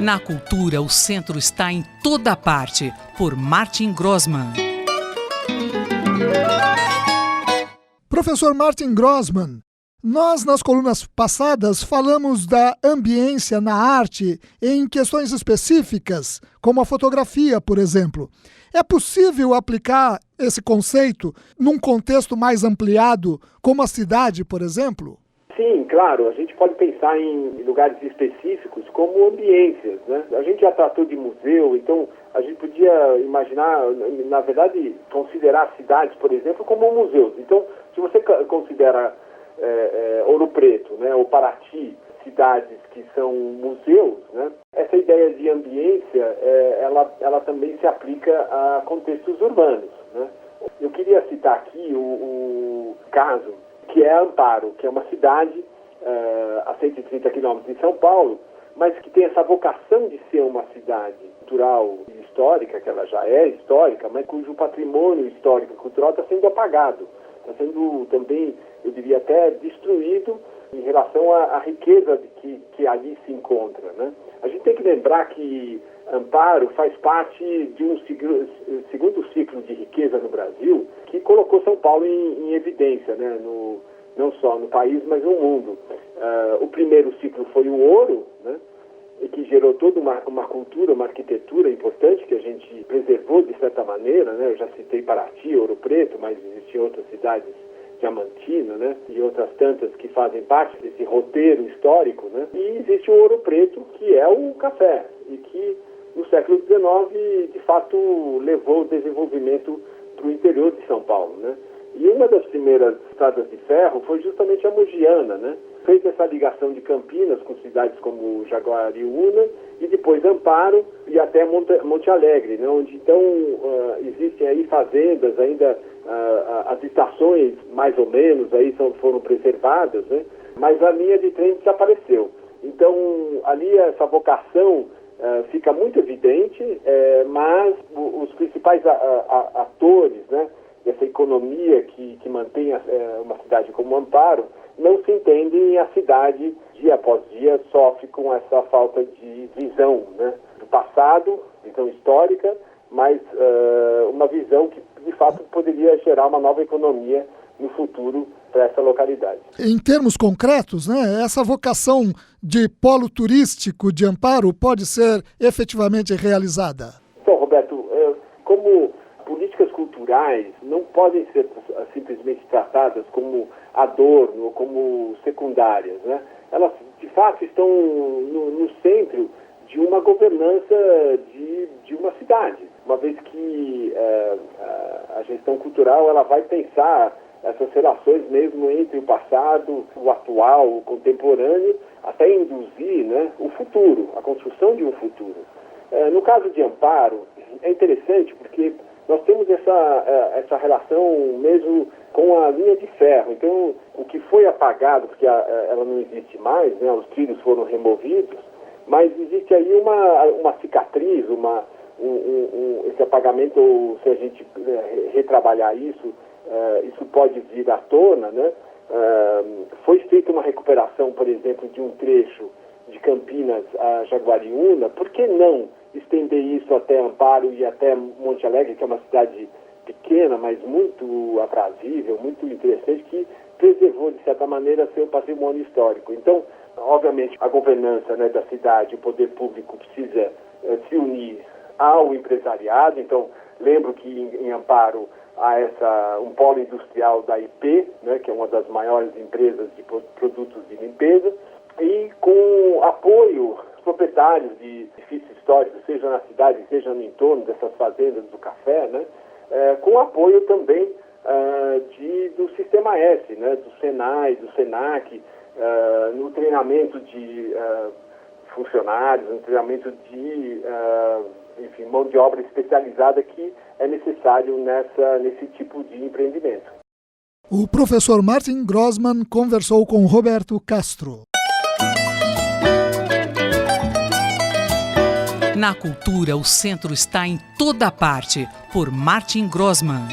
Na cultura, o centro está em toda parte, por Martin Grossmann. Professor Martin Grossmann, nós nas colunas passadas falamos da ambiência na arte em questões específicas, como a fotografia, por exemplo. É possível aplicar esse conceito num contexto mais ampliado, como a cidade, por exemplo? Sim, claro. A gente pode pensar em lugares específicos como ambiências, né? A gente já tratou de museu, então a gente podia imaginar, na verdade, considerar cidades, por exemplo, como museus. Então, se você considera Ouro Preto, né, ou Paraty, cidades que são museus, né, essa ideia de ambiência, ela também se aplica a contextos urbanos, né? Eu queria citar aqui o caso que é Amparo, que é uma cidade a 130 quilômetros de São Paulo, mas que tem essa vocação de ser uma cidade cultural e histórica, que ela já é histórica, mas cujo patrimônio histórico e cultural está sendo apagado. Está sendo também, eu diria até, destruído em relação à riqueza que ali se encontra, né? A gente tem que lembrar que Amparo faz parte de um segundo ciclo de riqueza no Brasil que colocou São Paulo em evidência, né? Não só no país, mas no mundo. O primeiro ciclo foi o ouro, né? E que gerou toda uma cultura, uma arquitetura importante que a gente preservou de certa maneira, né? Eu já citei Paraty, Ouro Preto, mas existiam outras cidades, Diamantina, né? E outras tantas que fazem parte desse roteiro histórico, né? E existe o Ouro Preto, que é o café, e que no século XIX, de fato, levou o desenvolvimento para o interior de São Paulo, né? E uma das primeiras estradas de ferro foi justamente a Mogiana, né? Fez essa ligação de Campinas com cidades como Jaguariúna e depois Amparo e até Monte Alegre, né? Onde então existem aí fazendas, ainda as estações mais ou menos aí foram preservadas, né? Mas a linha de trem desapareceu. Então ali essa vocação fica muito evidente, mas os principais atores, né, dessa economia que mantém uma cidade como Amparo não se entendem, e a cidade, dia após dia, sofre com essa falta de visão, né, do passado, visão histórica, mas uma visão que, de fato, poderia gerar uma nova economia no futuro para essa localidade. Em termos concretos, né, essa vocação de polo turístico de Amparo pode ser efetivamente realizada? Então, Roberto, como políticas culturais não podem ser simplesmente tratadas como adorno ou como secundárias, né? Elas, de fato, estão no centro de uma governança de uma cidade, uma vez que a gestão cultural ela vai pensar essas relações mesmo entre o passado, o atual, o contemporâneo, até induzir, né, o futuro, a construção de um futuro. No caso de Amparo, é interessante porque nós temos essa relação mesmo com a linha de ferro. Então, o que foi apagado, porque ela não existe mais, né, os trilhos foram removidos, mas existe aí uma cicatriz, esse apagamento, ou se a gente retrabalhar isso pode vir à tona, né? Foi feita uma recuperação, por exemplo, de um trecho de Campinas a Jaguariúna. Por que não estender isso até Amparo e até Monte Alegre, que é uma cidade pequena, mas muito aprazível, muito interessante, que preservou, de certa maneira, seu patrimônio histórico. Então, obviamente, a governança, né, da cidade, o poder público precisa se unir ao empresariado. Então, lembro que em Amparo há um polo industrial da IP, né, que é uma das maiores empresas de produtos de limpeza, e com apoio dos proprietários de edifícios históricos, seja na cidade, seja no entorno dessas fazendas do café, né, com apoio também do Sistema S, né, do Senai, do Senac, no treinamento de funcionários, no treinamento de mão de obra especializada que é necessário nesse tipo de empreendimento. O professor Martin Grossmann conversou com Roberto Castro. Na cultura, o centro está em toda parte, por Martin Grossmann.